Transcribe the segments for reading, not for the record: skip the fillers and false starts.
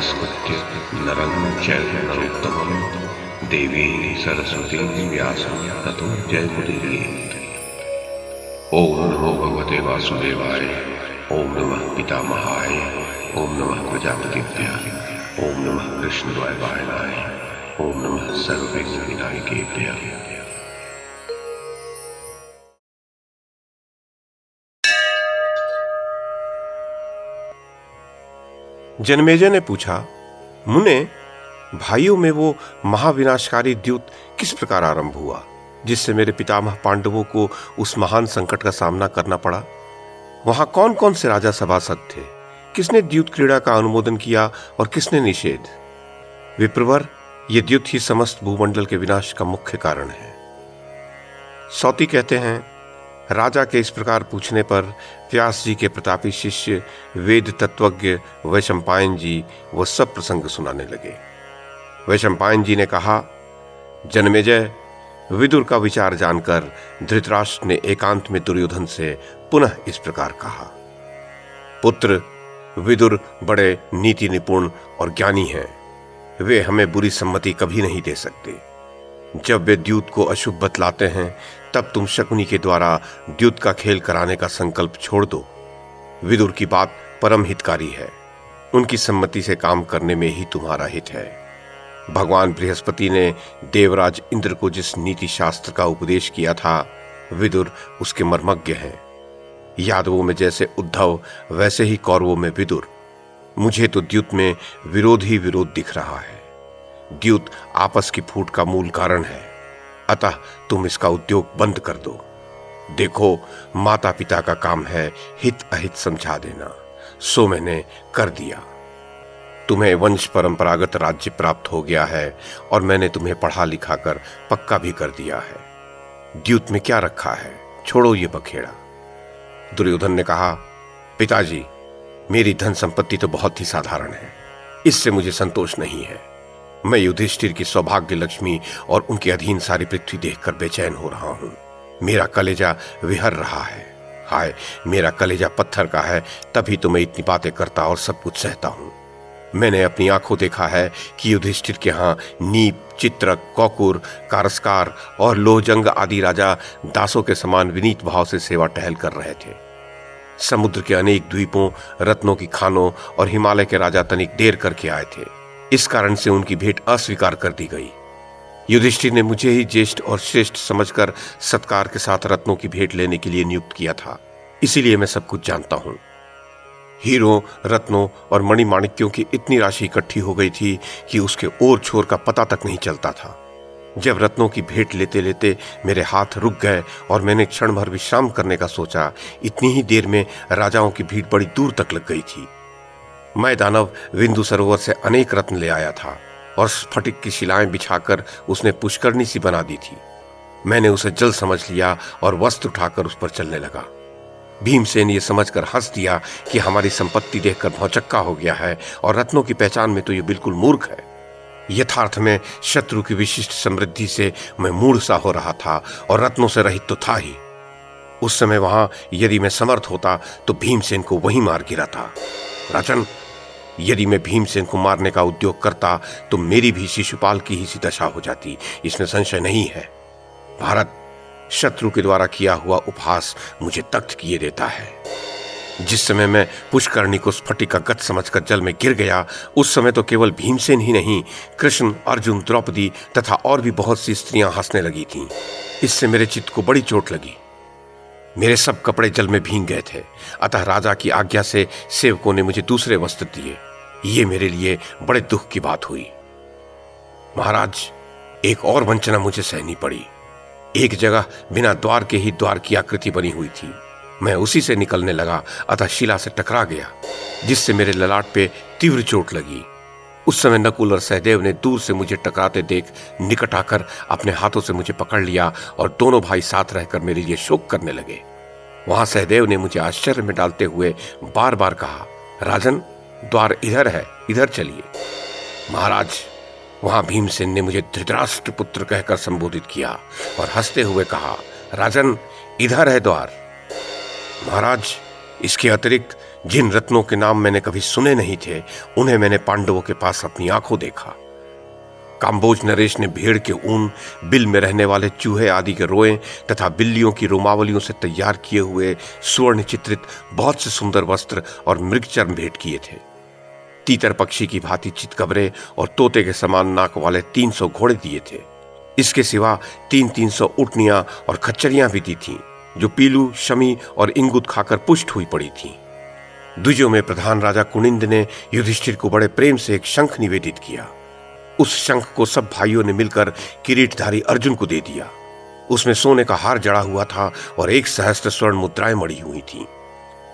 नमस्कृत्य नरं चैव नरोत्तमं देवीं सरस्वतीं व्यासं ततो जयमुदीरयेत्। ओम नमो भगवते वासुदेवाय, ओम नमः पितामहाय, ओम नमः प्रजापतिभ्यः, ओम नमः कृष्णद्वैपायनाय, ओम नमः सर्वविघ्नविनायकेभ्यः। जनमेजय ने पूछा, मुने, भाइयों में वो महाविनाशकारी द्यूत किस प्रकार आरंभ हुआ जिससे मेरे पितामह पांडवों को उस महान संकट का सामना करना पड़ा? वहां कौन कौन से राजा सभासद थे? किसने द्यूत क्रीड़ा का अनुमोदन किया और किसने निषेध? विप्रवर, ये द्यूत ही समस्त भूमंडल के विनाश का मुख्य कारण है। सौती कहते हैं, राजा के इस प्रकार पूछने पर व्यास जी के प्रतापी शिष्य वेद तत्वज्ञ वैशंपायन जी वो सब प्रसंग सुनाने लगे। वैशंपायन जी ने कहा, जनमेजय, विदुर का विचार जानकर धृतराष्ट्र ने एकांत में दुर्योधन से पुनः इस प्रकार कहा, पुत्र, विदुर बड़े नीति निपुण और ज्ञानी हैं। वे हमें बुरी सम्मति कभी नहीं दे सकते। जब वे द्यूत को अशुभ बतलाते हैं तब तुम शकुनी के द्वारा द्यूत का खेल कराने का संकल्प छोड़ दो। विदुर की बात परम हितकारी है। उनकी सम्मति से काम करने में ही तुम्हारा हित है। भगवान बृहस्पति ने देवराज इंद्र को जिस नीति शास्त्र का उपदेश किया था, विदुर उसके मर्मज्ञ हैं। यादवों में जैसे उद्धव, वैसे ही कौरवों में विदुर। मुझे तो द्यूत में विरोध ही विरोध दिख रहा है। द्यूत आपस की फूट का मूल कारण है, अतः तुम इसका उद्योग बंद कर दो। देखो, माता पिता का काम है हित अहित समझा देना, सो मैंने कर दिया। तुम्हें वंश परंपरागत राज्य प्राप्त हो गया है और मैंने तुम्हें पढ़ा लिखा कर पक्का भी कर दिया है। द्यूत में क्या रखा है, छोड़ो ये बखेड़ा। दुर्योधन ने कहा, पिताजी, मेरी धन संपत्ति तो बहुत ही साधारण है, इससे मुझे संतोष नहीं है। मैं युधिष्ठिर की सौभाग्य लक्ष्मी और उनके अधीन सारी पृथ्वी देखकर बेचैन हो रहा हूं। मेरा कलेजा विहर रहा है। हाय, मेरा कलेजा पत्थर का है, तभी तो मैं इतनी बातें करता और सब कुछ सहता हूं। मैंने अपनी आंखों देखा है कि युधिष्ठिर के यहाँ नीप, चित्रक, कौकुर, कारस्कार और लोहजंग आदि राजा दासों के समान विनीत भाव से सेवा टहल कर रहे थे। समुद्र के अनेक द्वीपों, रत्नों की खानों और हिमालय के राजा तनिक देर करके आए थे। इस कारण से उनकी भेंट अस्वीकार कर दी गई। युधिष्ठिर ने मुझे ही ज्येष्ठ और श्रेष्ठ समझकर सत्कार के साथ रत्नों की भेंट लेने के लिए नियुक्त किया था। इसीलिए मैं सब कुछ जानता हूं। हीरों, रत्नों और मणिमाणिक्यों की इतनी राशि इकट्ठी हो गई थी कि उसके ओर छोर का पता तक नहीं चलता था। जब रत्नों की भेंट लेते लेते मेरे हाथ रुक गए और मैंने क्षण भर विश्राम करने का सोचा, इतनी ही देर में राजाओं की भीड़ बड़ी दूर तक लग गई थी। मैं दानव बिंदु सरोवर से अनेक रत्न ले आया था और स्फटिक की शिलाएं बिछाकर उसने पुष्करणी सी बना दी थी। मैंने उसे जल समझ लिया और वस्त्र उठाकर उस पर चलने लगा। भीमसेन ये समझकर हंस दिया कि हमारी संपत्ति देखकर भौचक्का हो गया है और रत्नों की पहचान में तो ये बिल्कुल मूर्ख है। यथार्थ में शत्रु की विशिष्ट समृद्धि से मैं मूढ़ सा हो रहा था और रत्नों से रहित तो था ही। उस समय वहां यदि मैं समर्थ होता तो भीमसेन को वहीं मार गिराता। राजन, यदि मैं भीमसेन को मारने का उद्योग करता तो मेरी भी शिशुपाल की ही सी दशा हो जाती, इसमें संशय नहीं है। भारत, शत्रु के द्वारा किया हुआ उपहास मुझे तख्त किए देता है। जिस समय मैं पुष्करणी को स्फटिक का गत समझकर जल में गिर गया, उस समय तो केवल भीमसेन ही नहीं, कृष्ण, अर्जुन, द्रौपदी तथा और भी बहुत सी स्त्रियां हंसने लगी थीं। इससे मेरे चित्त को बड़ी चोट लगी। मेरे सब कपड़े जल में भीग गए थे, अतः राजा की आज्ञा से सेवकों ने मुझे दूसरे वस्त्र दिए। ये मेरे लिए बड़े दुख की बात हुई। महाराज, एक और वंचना मुझे सहनी पड़ी। एक जगह बिना द्वार के ही द्वार की आकृति बनी हुई थी। मैं उसी से निकलने लगा, अतः शिला से टकरा गया, जिससे मेरे ललाट पे तीव्र चोट लगी। उस समय नकुल और सहदेव ने दूर से मुझे टकराते देख निकट आकर अपने हाथों से मुझे पकड़ लिया और दोनों भाई साथ रहकर मेरे लिए शोक करने लगे। वहां सहदेव ने मुझे आश्चर्य में डालते हुए बार बार कहा, राजन, द्वार इधर है, इधर चलिए। महाराज, वहां भीमसेन ने मुझे धृतराष्ट्र पुत्र कहकर संबोधित किया और हंसते हुए कहा, राजन, इधर है द्वार। महाराज, इसके अतिरिक्त जिन रत्नों के नाम मैंने कभी सुने नहीं थे, उन्हें मैंने पांडवों के पास अपनी आंखों देखा। काम्बोज नरेश ने भेड़ के ऊन, बिल में रहने वाले चूहे आदि के रोए तथा बिल्लियों की रोमावलियों से तैयार किए हुए स्वर्ण चित्रित बहुत से सुंदर वस्त्र और मृगचर्म भेंट किए थे। तीतर पक्षी की भांति चितकबरे और तोते के समान नाक वाले 300 घोड़े दिए थे। इसके सिवा 300 ऊँटनियां और खच्चरियां भी दी थीं, जो पीलू, शमी और इंगुत खाकर पुष्ट हुई पड़ी थीं। द्विजों में प्रधान राजा कुनिंद ने युधिष्ठिर को बड़े प्रेम से एक शंख निवेदित किया। उस शंख को सब भाइयों ने मिलकर किरीटधारी अर्जुन को दे दिया। उसमें सोने का हार जड़ा हुआ था और 1 सहस्त्र स्वर्ण मुद्राएं मड़ी हुई थीं।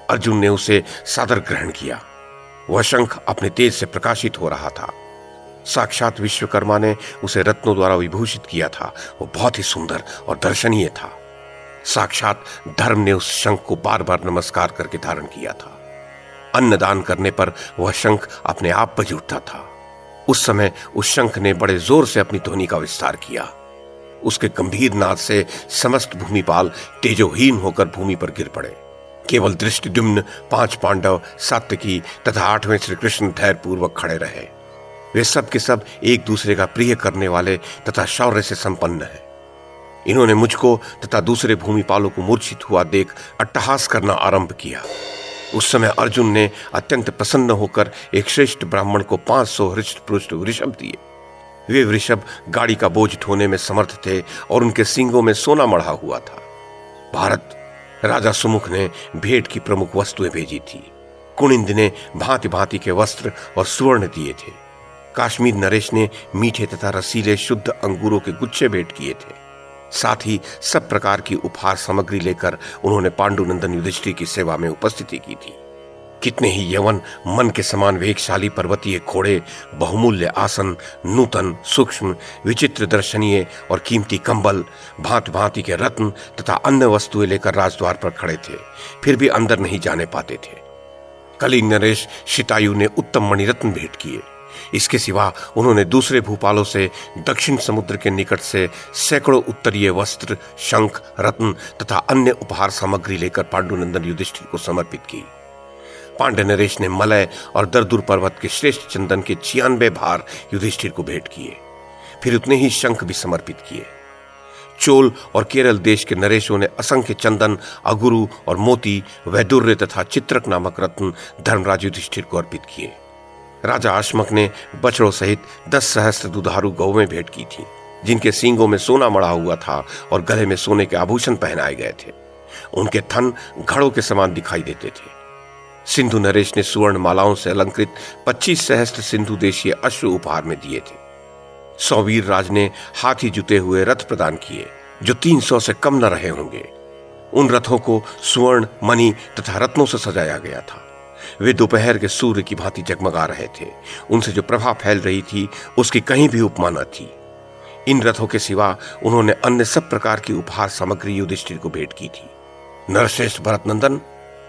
अर्जुन ने उसे सादर ग्रहण किया। वह शंख अपने तेज से प्रकाशित हो रहा था। साक्षात विश्वकर्मा ने उसे रत्नों द्वारा विभूषित किया था। वो बहुत ही सुंदर और दर्शनीय था। साक्षात धर्म ने उस शंख को बार बार नमस्कार करके धारण किया था। अन्नदान करने पर वह शंख अपने आप बज उठता था। उस समय उस शंख ने बड़े जोर से अपनी ध्वनि का विस्तार किया। उसके गंभीर नाद से समस्त भूमिपाल तेजोहीन होकर भूमि पर गिर पड़े। केवल दृष्टिद्युम्न, 5 पांडव, सात्यकी तथा 8वें श्री कृष्ण धैर्यपूर्वक खड़े रहे। वे सब के सब एक दूसरे का प्रिय करने वाले तथा शौर्य से संपन्न हैं। इन्होंने मुझको तथा दूसरे भूमिपालों को मूर्छित हुआ देख अट्टहास करना आरंभ किया। उस समय अर्जुन ने अत्यंत प्रसन्न होकर एक श्रेष्ठ ब्राह्मण को 500 हृष्ट-पुष्ट वृषभ दिए। वे वृषभ गाड़ी का बोझ ढोने में समर्थ थे और उनके सींगों में सोना मढ़ा हुआ था। भारत राजा सुमुख ने भेंट की प्रमुख वस्तुएं भेजी थी। कुनिंद ने भांति भांति के वस्त्र और सुवर्ण दिए थे। काश्मीर नरेश ने मीठे तथा रसीले शुद्ध अंगूरों के गुच्छे भेंट किए थे। साथ ही सब प्रकार की उपहार सामग्री लेकर उन्होंने पांडुनंदन युधिष्ठिर की सेवा में उपस्थिति की थी। कितने ही यवन मन के समान वेगशाली पर्वतीय घोड़े, बहुमूल्य आसन, नूतन, सूक्ष्म, विचित्र दर्शनीय और कीमती कंबल, भांति भांति के रत्न तथा अन्य वस्तुएं लेकर राजद्वार पर खड़े थे, फिर भी अंदर नहीं जाने पाते थे। कलिंग नरेश शितायु ने उत्तम मणिरत्न भेंट किए। इसके सिवा उन्होंने दूसरे भूपालों से दक्षिण समुद्र के निकट से सैकड़ों उत्तरीय वस्त्र, शंख, रत्न तथा अन्य उपहार सामग्री लेकर पांडुनंदन युधिष्ठिर को समर्पित की। पांड्य नरेश ने मलय और दरदुर पर्वत के श्रेष्ठ चंदन के 96 भार युधिष्ठिर को भेंट किए। फिर उतने ही शंख भी समर्पित किए। चोल और केरल देश के नरेशों ने असंख्य चंदन, अगुरु और मोती, वैदुर्य तथा चित्रक नामक रत्न धर्मराज युधिष्ठिर को अर्पित किए। राजा अश्मक ने बछड़ों सहित 10 सहस्त्र दुधारू गौवें भेंट की थीं, जिनके सींगों में सोना मढ़ा हुआ था और गले में सोने के आभूषण पहनाए गए थे। उनके थन घड़ों के समान दिखाई देते थे। सिंधु नरेश ने सुवर्ण मालाओं से अलंकृत 25 सहस्त्र सिंधु देशीय अश्व उपहार में दिए थे। सौवीर राज ने हाथी जुते हुए रथ प्रदान किए, जो 300 से कम न रहे होंगे। उन रथों को सुवर्ण, मणि तथा रत्नों से सजाया गया था। वे दोपहर के सूर्य की भांति जगमगा रहे थे। उनसे जो प्रभा फैल रही थी, उसकी कहीं भी उपमा न थी। इन रथों के सिवा उन्होंने अन्य सब प्रकार की उपहार सामग्री युधिष्ठिर को भेंट की थी। नरश्रेष्ठ भरतनंदन,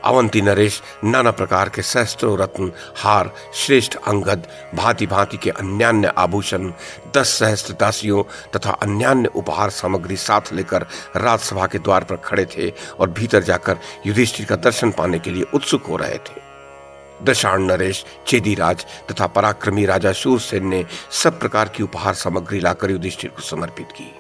अवंती नरेश नाना प्रकार के सहस्त्रों रत्न, हार, श्रेष्ठ अंगद, भांति भांति के अन्यान्य आभूषण, 10 सहस्त्र दासियों तथा अन्यान्य उपहार सामग्री साथ लेकर राजसभा के द्वार पर खड़े थे और भीतर जाकर युधिष्ठिर का दर्शन पाने के लिए उत्सुक हो रहे थे। दशाण नरेश, चेदीराज तथा पराक्रमी राजा शूरसेन ने सब प्रकार की उपहार सामग्री लाकर युधिष्ठिर को समर्पित की।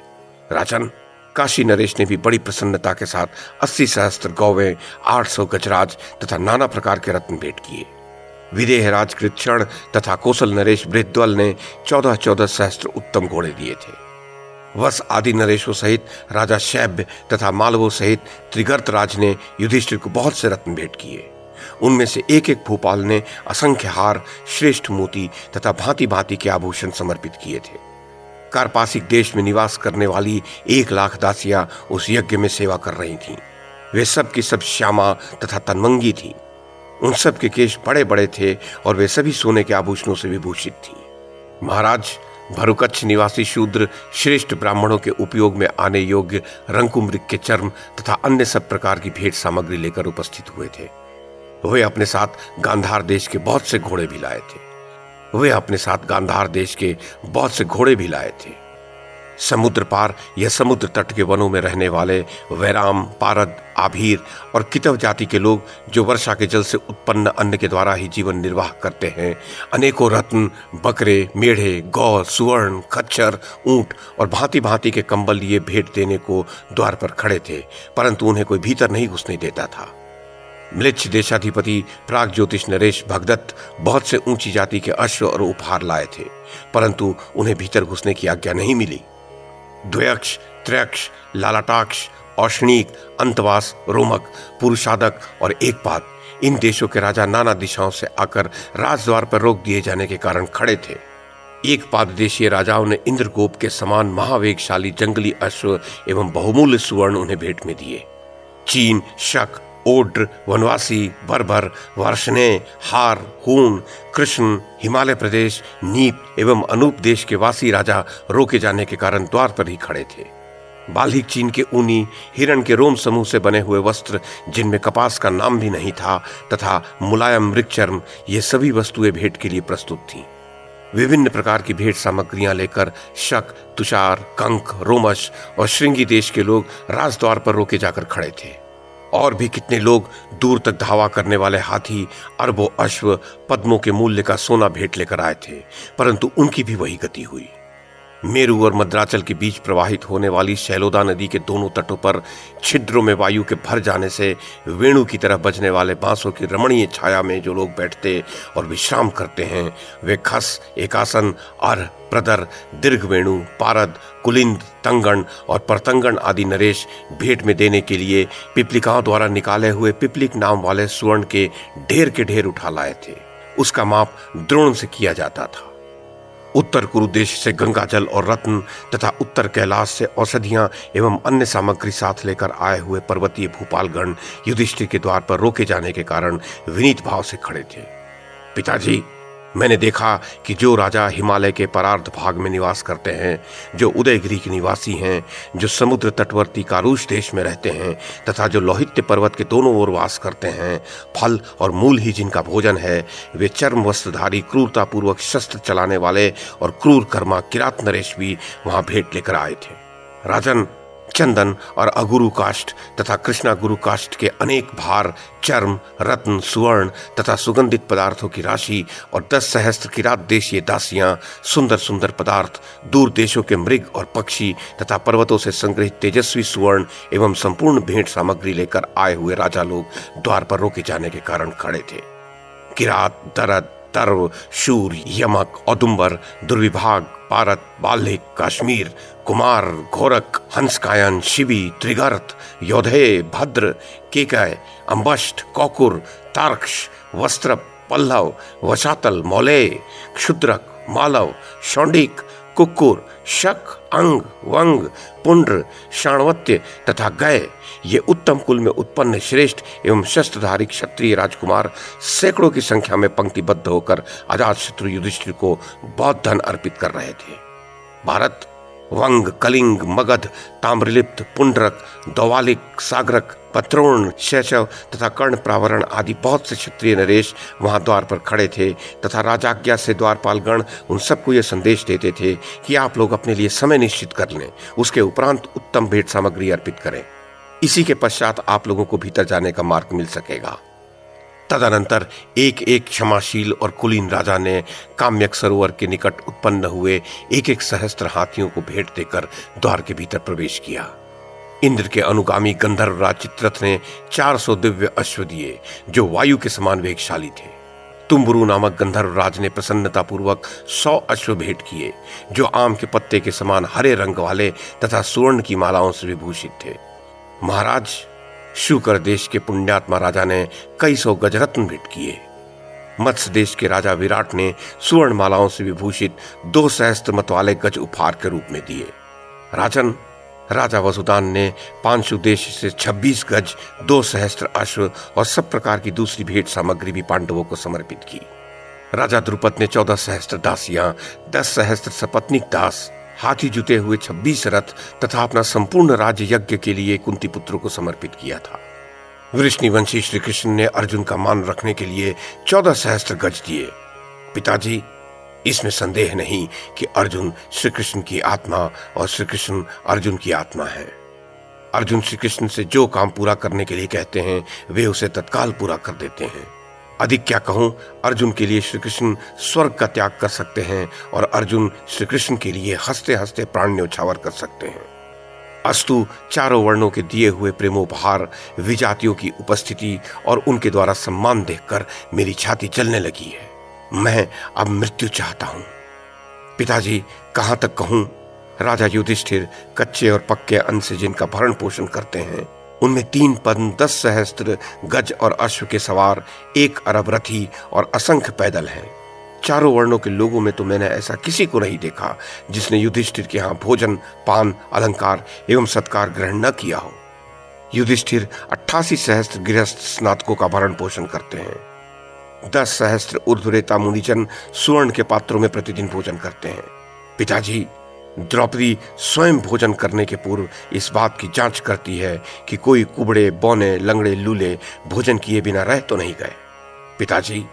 राजन, काशी नरेश ने भी बड़ी प्रसन्नता के साथ 80 सहस्त्र गौवें, 800 गजराज तथा नाना प्रकार के रत्न भेंट किए। विदेहराज कृच्छण तथा कौशल नरेश बृहद्वल ने 14 सहस्त्र उत्तम घोड़े दिए थे। वस आदि नरेशों सहित राजा शैब्य तथा मालवों सहित त्रिगर्त राज ने युधिष्ठिर को बहुत से रत्न भेंट किए। उनमें से एक एक भूपाल ने असंख्य हार, श्रेष्ठ मोती तथा भांति भांति के आभूषण समर्पित किए थे। कार्पासिक देश में निवास करने वाली 1 लाख दासियां उस यज्ञ में सेवा कर रही थीं। वे सब की सब श्यामा तथा तन्मंगी थीं। उन सब के केश बड़े बड़े थे और वे सभी सोने के आभूषणों से विभूषित थीं। महाराज, भरुकच्छ निवासी शूद्र श्रेष्ठ ब्राह्मणों के उपयोग में आने योग्य रंकुमृग के चर्म तथा अन्य सब प्रकार की भेंट सामग्री लेकर उपस्थित हुए थे। वे अपने साथ गांधार देश के बहुत से घोड़े भी लाए थे। समुद्र पार या समुद्र तट के वनों में रहने वाले वैराम, पारद, आभीर और कितव जाति के लोग जो वर्षा के जल से उत्पन्न अन्न के द्वारा ही जीवन निर्वाह करते हैं, अनेकों रत्न, बकरे, मेढ़े, गौ, सुवर्ण, खच्चर, ऊंट और भांति भांति के कंबल लिए भेंट देने को द्वार पर खड़े थे, परंतु उन्हें कोई भीतर नहीं घुसने देता था। म्लेच्छ देशाधिपति प्राग ज्योतिष नरेश भगदत्त बहुत से ऊंची जाति के अश्व और उपहार लाए थे, परंतु उन्हें भीतर घुसने की आज्ञा नहीं मिली। द्वयक्ष, त्रयक्ष, लालाटाक्ष, औष्णिक, अंतवास, रोमक, पुरुषादक और एकपाद, इन देशों के राजा नाना दिशाओं से आकर राजद्वार पर रोक दिए जाने के कारण खड़े थे। एकपाद देशीय राजाओं ने इंद्रगोप के समान महावेगशाली जंगली अश्व एवं बहुमूल्य सुवर्ण उन्हें भेंट में दिए। चीन, शक, ओड्र, वनवासी, बर्बर, वार्ष्णेय, हार, हूण, कृष्ण, हिमालय प्रदेश, नीप एवं अनूप देश के वासी राजा रोके जाने के कारण द्वार पर ही खड़े थे। बाल्हिक चीन के ऊनी हिरण के रोम समूह से बने हुए वस्त्र, जिनमें कपास का नाम भी नहीं था, तथा मुलायम मृगचर्म, ये सभी वस्तुएं भेंट के लिए प्रस्तुत थीं। विभिन्न प्रकार की भेंट सामग्रियां लेकर शक, तुषार, कंक, रोमश और श्रृंगी देश के लोग राजद्वार पर रोके जाकर खड़े थे। और भी कितने लोग दूर तक धावा करने वाले हाथी, अरबों अश्व, पद्मों के मूल्य का सोना भेंट लेकर आए थे, परंतु उनकी भी वही गति हुई। मेरु और मद्राचल के बीच प्रवाहित होने वाली शैलोदा नदी के दोनों तटों पर छिद्रों में वायु के भर जाने से वेणु की तरह बजने वाले बांसों की रमणीय छाया में जो लोग बैठते और विश्राम करते हैं, वे खस, एकासन, अर्ह, प्रदर, दीर्घ वेणु, पारद, कुलिंद, तंगण और परतंगण आदि नरेश भेंट में देने के लिए पिपलिकाओं द्वारा निकाले हुए पिपलिक नाम वाले स्वर्ण के ढेर उठा लाए थे। उसका माप द्रोण से किया जाता था। उत्तर कुरु देश से गंगाजल और रत्न तथा उत्तर कैलाश से औषधियां एवं अन्य सामग्री साथ लेकर आए हुए पर्वतीय भूपालगण युधिष्ठिर के द्वार पर रोके जाने के कारण विनीत भाव से खड़े थे। पिताजी, मैंने देखा कि जो राजा हिमालय के परार्ध भाग में निवास करते हैं, जो उदयगिरी के निवासी हैं, जो समुद्र तटवर्ती कारुष देश में रहते हैं तथा जो लोहित्य पर्वत के दोनों ओर वास करते हैं, फल और मूल ही जिनका भोजन है, वे चर्म वस्त्रधारी, क्रूरतापूर्वक शस्त्र चलाने वाले और क्रूर कर्मा किरात नरेश भी वहां भेंट लेकर आए थे। राजन, चंदन और अगुरु काष्ठ तथा कृष्णा गुरु काष्ठ के अनेक भार, चर्म, रत्न, सुवर्ण तथा सुगंधित पदार्थों की राशि और 10 सहस्त्र किरात देशीय दासियां, सुंदर सुंदर पदार्थ, दूर देशों के मृग और पक्षी तथा पर्वतों से संग्रहित तेजस्वी सुवर्ण एवं संपूर्ण भेंट सामग्री लेकर आए हुए राजा लोग द्वार पर रोके जाने के कारण खड़े थे। किरात, दरद, सर्व, शूर, यमक, औदुंबर, दुर्विभाग, पारत, बाल्हिक, काश्मीर, कुमार, घोरक, हंसकायन, शिबी, त्रिगर्त, योधे, भद्र, केकय, अंबष्ट, कौकुर, तार्क्ष, वस्त्रप, पल्लव, वशातल, मौलेय, क्षुद्रक, मालव, शौंडिक, कुक्कुर, शक, अंग, वंग, पुंड्र, शाणवत्य तथा गय, ये उत्तम कुल में उत्पन्न श्रेष्ठ एवं शस्त्रधारी क्षत्रिय राजकुमार सैकड़ों की संख्या में पंक्तिबद्ध होकर अजातशत्रु युधिष्ठिर को बहुत धन अर्पित कर रहे थे। भारत, वंग, कलिंग, मगध, ताम्रलिप्त, पुंडरक, दौवालिक, सागरक, पत्रोण, शैशव तथा कर्ण प्रावरण आदि बहुत से क्षत्रिय नरेश वहां द्वार पर खड़े थे तथा राजाज्ञा से द्वारपालगण उन सबको यह संदेश देते थे कि आप लोग अपने लिए समय निश्चित कर लें, उसके उपरांत उत्तम भेंट सामग्री अर्पित करें। इसी के पश्चात आप लोगों को भीतर जाने का मार्ग मिल सकेगा। तदनंतर एक एक क्षमाशील और कुलीन राजा ने काम्यक सरोवर के निकट उत्पन्न हुए एक एक सहस्त्र हाथियों को भेंट देकर द्वार के भीतर प्रवेश किया। इंद्र के अनुगामी गंधर्व राज चित्ररथ ने 400 दिव्य अश्व दिए जो वायु के समान वेगशाली थे। तुम्बुरु नामक गंधर्व राज ने प्रसन्नतापूर्वक 100 अश्व भेंट किए जो आम के पत्ते के समान हरे रंग वाले तथा सुवर्ण की मालाओं से विभूषित थे। महाराज, शुकर देश के पुण्यात्मा राजा ने कई 100 गजरत्न भेंट किए। मत्स्य देश के राजा विराट ने सुवर्ण मालाओं से विभूषित 2 सहस्त्र मतवाले गज उपहार के रूप में दिए। राजन, राजा वसुदान ने पांशु देश से 26 गज, 2 सहस्त्र अश्व और सब प्रकार की दूसरी भेंट सामग्री भी पांडवों को समर्पित की। राजा द्रुपद ने 14 सहस्त्र दासियां, 10 सहस्त्र सपत्नीक दास, हाथी जुते हुए 26 रथ तथा अपना संपूर्ण राज्य यज्ञ के लिए कुंती पुत्रों को समर्पित किया था। वृष्णिवंशी श्री कृष्ण ने अर्जुन का मान रखने के लिए 14 सहस्त्र गज दिए। पिताजी, इसमें संदेह नहीं कि अर्जुन श्री कृष्ण की आत्मा और श्री कृष्ण अर्जुन की आत्मा है। अर्जुन श्री कृष्ण से जो काम पूरा करने के लिए कहते हैं वे उसे तत्काल पूरा कर देते हैं। अधिक क्या कहूं, अर्जुन के लिए श्री कृष्ण स्वर्ग का त्याग कर सकते हैं और अर्जुन श्री कृष्ण के लिए हंसते हंसते प्राण न्यौछावर कर सकते हैं। अस्तु चारों वर्णों के दिए हुए प्रेमोपहार, विजातियों की उपस्थिति और उनके द्वारा सम्मान देखकर मेरी छाती जलने लगी है। मैं अब मृत्यु चाहता हूं। पिताजी, कहां तक कहूं? राजा युधिष्ठिर कच्चे और पक्के अन्न से जिनका भरण पोषण करते हैं, उनमें 3 पद्म, 10 सहस्त्र गज और अश्व के सवार, 1 अरब रथी और असंख्य पैदल हैं। चारों वर्णों के लोगों में तो मैंने ऐसा किसी को नहीं देखा जिसने युधिष्ठिर के यहाँ भोजन, पान, अलंकार एवं सत्कार ग्रहण न किया हो। युधिष्ठिर 88 सहस्त्र गृहस्थ स्नातकों का भरण पोषण करते हैं। 10 सहस्त्र ऊर्ध्वरेता मुनिजन सुवर्ण के पात्रों में प्रतिदिन भोजन करते हैं। पिताजी, द्रौपदी स्वयं भोजन करने के पूर्व इस बात की जांच करती है कि कोई कुबड़े, बौने, लंगड़े, लूले भोजन किए बिना रह तो नहीं गए। पिताजी,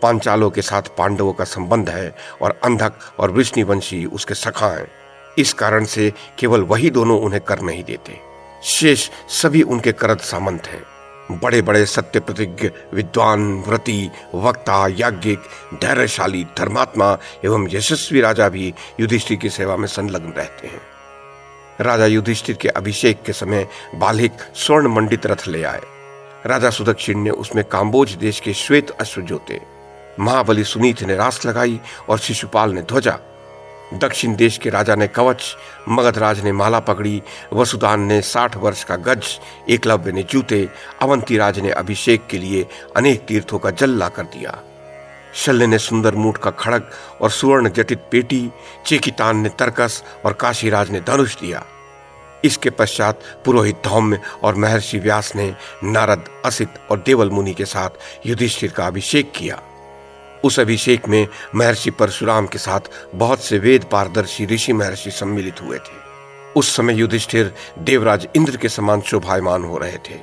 पांचालों के साथ पांडवों का संबंध है और अंधक और वृष्णिवंशी उसके सखा हैं। इस कारण से केवल वही दोनों उन्हें कर नहीं देते, शेष सभी उनके करद सामंत हैं। बड़े बड़े सत्य प्रतिज्ञ, विद्वान, व्रती, वक्ता, याज्ञिक, धैर्यशाली, धर्मात्मा एवं यशस्वी राजा भी युधिष्ठिर की सेवा में संलग्न रहते हैं। राजा युधिष्ठिर के अभिषेक के समय बालिक स्वर्ण मंडित रथ ले आए। राजा सुदक्षिण ने उसमें काम्बोज देश के श्वेत अश्व जोते। महाबली सुनीत ने रास लगाई और शिशुपाल ने ध्वजा। दक्षिण देश के राजा ने कवच, मगधराज ने माला पकड़ी, वसुदान ने 60 वर्ष का गज, एकलव्य ने जूते, अवंती राज ने अभिषेक के लिए अनेक तीर्थों का जल ला कर दिया। शल्य ने सुंदर मूठ का खड़ग और सुवर्ण जटित पेटी, चेकितान ने तरकस और काशीराज ने धनुष दिया। इसके पश्चात पुरोहित धौम्य और महर्षि व्यास ने नारद, असित और देवल मुनि के साथ युधिष्ठिर का अभिषेक किया। उस अभिषेक में महर्षि परशुराम के साथ बहुत से वेद पारदर्शी ऋषि महर्षि सम्मिलित हुए थे। उस समय युधिष्ठिर देवराज इंद्र के समान शोभायमान हो रहे थे।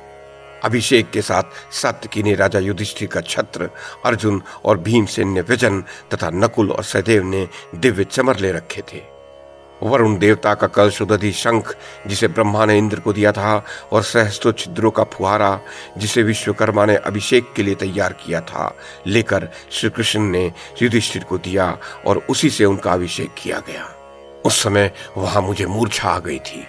अभिषेक के साथ सात्यकी ने राजा युधिष्ठिर का छत्र, अर्जुन और भीमसेन ने व्यजन तथा नकुल और सहदेव ने दिव्य चमर ले रखे थे। वरुण देवता का कलशोदधि शंख, जिसे ब्रह्मा ने इंद्र को दिया था, और सहस्त्रों छिद्रों का फुहारा, जिसे विश्वकर्मा ने अभिषेक के लिए तैयार किया था, लेकर श्री कृष्ण ने युधिष्ठिर को दिया और उसी से उनका अभिषेक किया गया। उस समय वहां मुझे मूर्छा आ गई थी।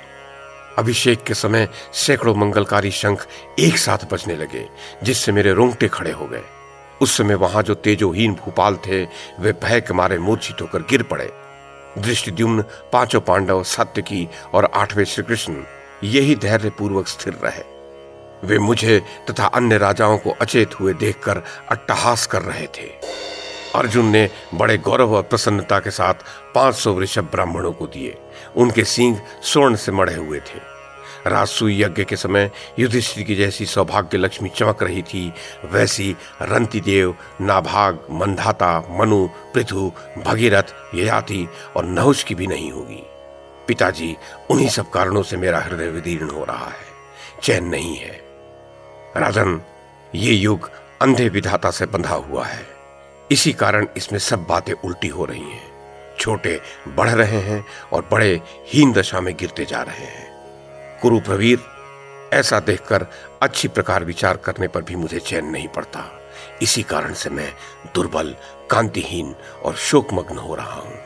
अभिषेक के समय सैकड़ों मंगलकारी शंख एक साथ बजने लगे, जिससे मेरे रोंगटे खड़े हो गए। उस समय वहां जो तेजोहीन भूपाल थे वे भय के मारे मूर्छित होकर गिर पड़े। दृष्टिद्युम्न, 5 पांडव, सात्यकी और 8वें श्री कृष्ण यही धैर्य पूर्वक स्थिर रहे। वे मुझे तथा अन्य राजाओं को अचेत हुए देखकर अट्टहास कर रहे थे। अर्जुन ने बड़े गौरव और प्रसन्नता के साथ 500 वृषभ ब्राह्मणों को दिए। उनके सींग स्वर्ण से मढ़े हुए थे। राजसूय यज्ञ के समय युधिष्ठिर की जैसी सौभाग्य लक्ष्मी चमक रही थी, वैसी रंतिदेव, नाभाग, मंधाता, मनु, पृथु, भगीरथ, ययाति और नहुष की भी नहीं होगी। पिताजी, उन्हीं सब कारणों से मेरा हृदय विदीर्ण हो रहा है, चैन नहीं है। राजन, ये युग अंधे विधाता से बंधा हुआ है। इसी कारण इसमें सब बातें उल्टी हो रही हैं। छोटे बढ़ रहे हैं और बड़े हीन दशा में गिरते जा रहे हैं। कुरु प्रवीर, ऐसा देखकर अच्छी प्रकार विचार करने पर भी मुझे चैन नहीं पड़ता। इसी कारण से मैं दुर्बल, कांतिहीन और शोकमग्न हो रहा हूं।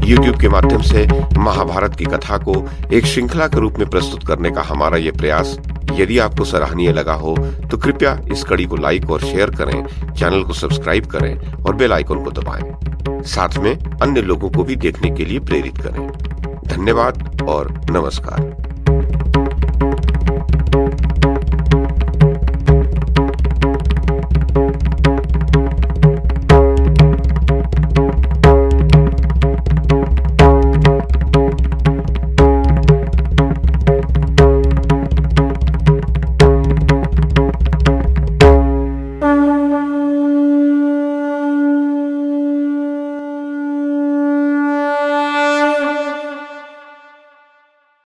YouTube के माध्यम से महाभारत की कथा को एक श्रृंखला के रूप में प्रस्तुत करने का हमारा ये प्रयास यदि आपको सराहनीय लगा हो तो कृपया इस कड़ी को लाइक और शेयर करें, चैनल को सब्सक्राइब करें और बेल आइकन को दबाएं। साथ में अन्य लोगों को भी देखने के लिए प्रेरित करें। धन्यवाद और नमस्कार।